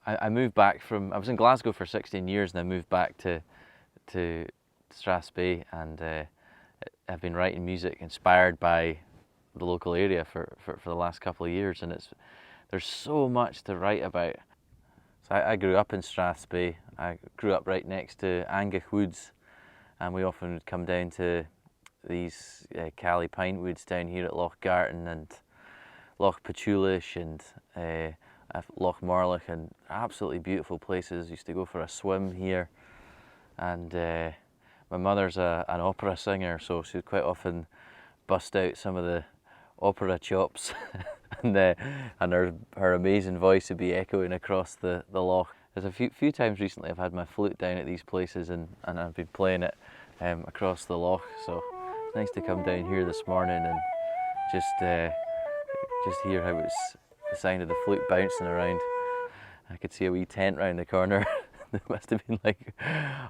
I moved back from, I was in Glasgow for 16 years and I moved back to Strathspey, and I've been writing music inspired by the local area for the last couple of years, and there's so much to write about. So I grew up in Strathspey. I grew up right next to Angach Woods, and we often would come down to these Cally Pine Woods down here at Loch Garten and Loch Pachulish and Loch Morlich, and absolutely beautiful places. Used to go for a swim here, and my mother's an opera singer, so she would quite often bust out some of the opera chops and her amazing voice would be echoing across the loch. There's a few times recently I've had my flute down at these places and I've been playing it across the loch, so it's nice to come down here this morning and just hear how it's the sound of the flute bouncing around. I could see a wee tent round the corner. It must have been like,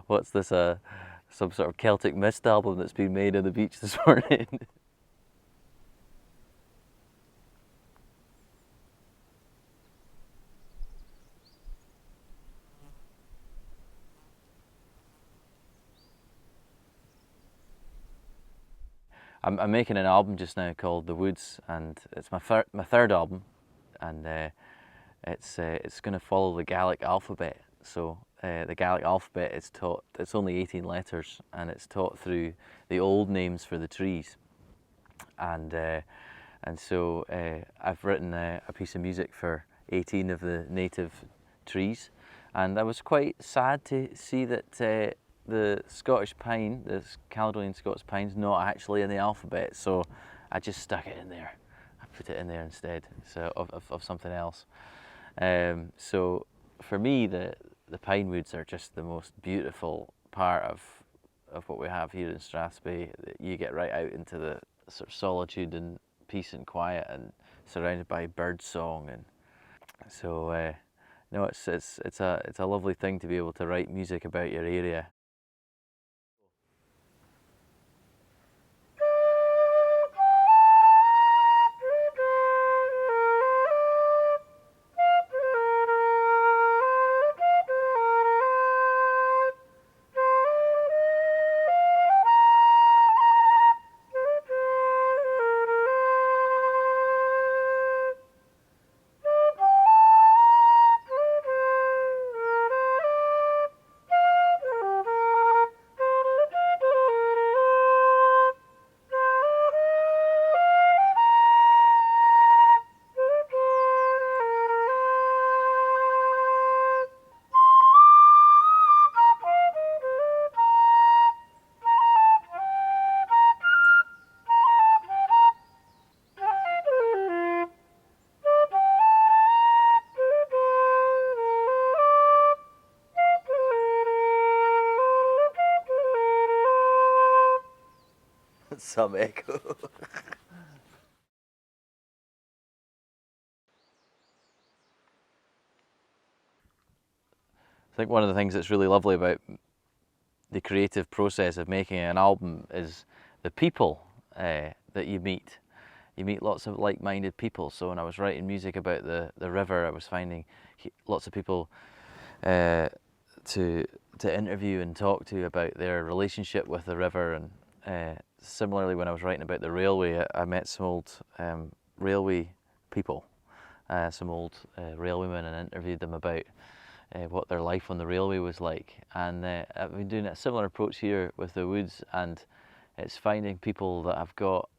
what's this, some sort of Celtic Mist album that's been made on the beach this morning. I'm making an album just now called The Woods, and it's my third album, and it's going to follow the Gaelic alphabet. So the Gaelic alphabet is taught, it's only 18 letters, and it's taught through the old names for the trees. And so I've written a piece of music for 18 of the native trees, and I was quite sad to see that the Scottish pine, the Caledonian Scots pine's not actually in the alphabet, so I just stuck it in there. I put it in there instead of something else. So for me, the pine woods are just the most beautiful part of what we have here in Strathspey. You get right out into the sort of solitude and peace and quiet, and surrounded by bird song, and so no, it's a lovely thing to be able to write music about your area. Some echo. I think one of the things that's really lovely about the creative process of making an album is the people that you meet. You meet lots of like-minded people. So when I was writing music about the river, I was finding lots of people to interview and talk to about their relationship with the river. And similarly, when I was writing about the railway, I met some old railway people, some old railwaymen, and interviewed them about what their life on the railway was like. And I've been doing a similar approach here with the woods, and it's finding people that have got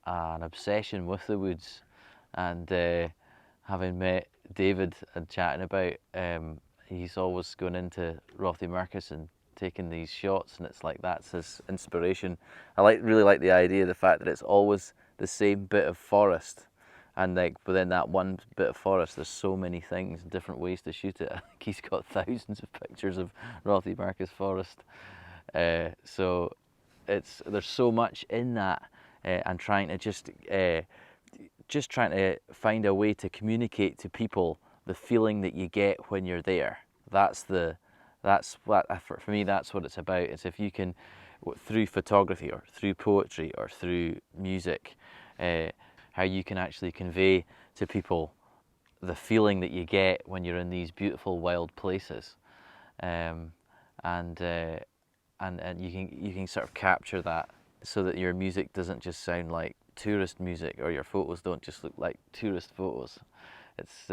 an obsession with the woods. And having met David and chatting about, he's always going into Rothiemurchus and taking these shots, and it's like that's his inspiration. I really like the idea, the fact that it's always the same bit of forest, and like within that one bit of forest there's so many things, different ways to shoot it. I think he's got thousands of pictures of Rothiemurchus forest, so there's so much in that, and trying to just trying to find a way to communicate to people the feeling that you get when you're there. That's what, for me, that's what it's about. It's if you can, through photography or through poetry or through music, how you can actually convey to people the feeling that you get when you're in these beautiful wild places, and you can sort of capture that so that your music doesn't just sound like tourist music, or your photos don't just look like tourist photos. It's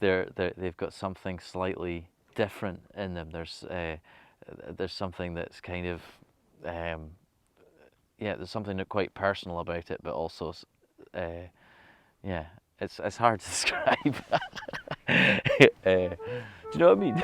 they've got something slightly different in them. There's something that's kind of there's something quite personal about it, but also it's hard to describe. Do you know what I mean?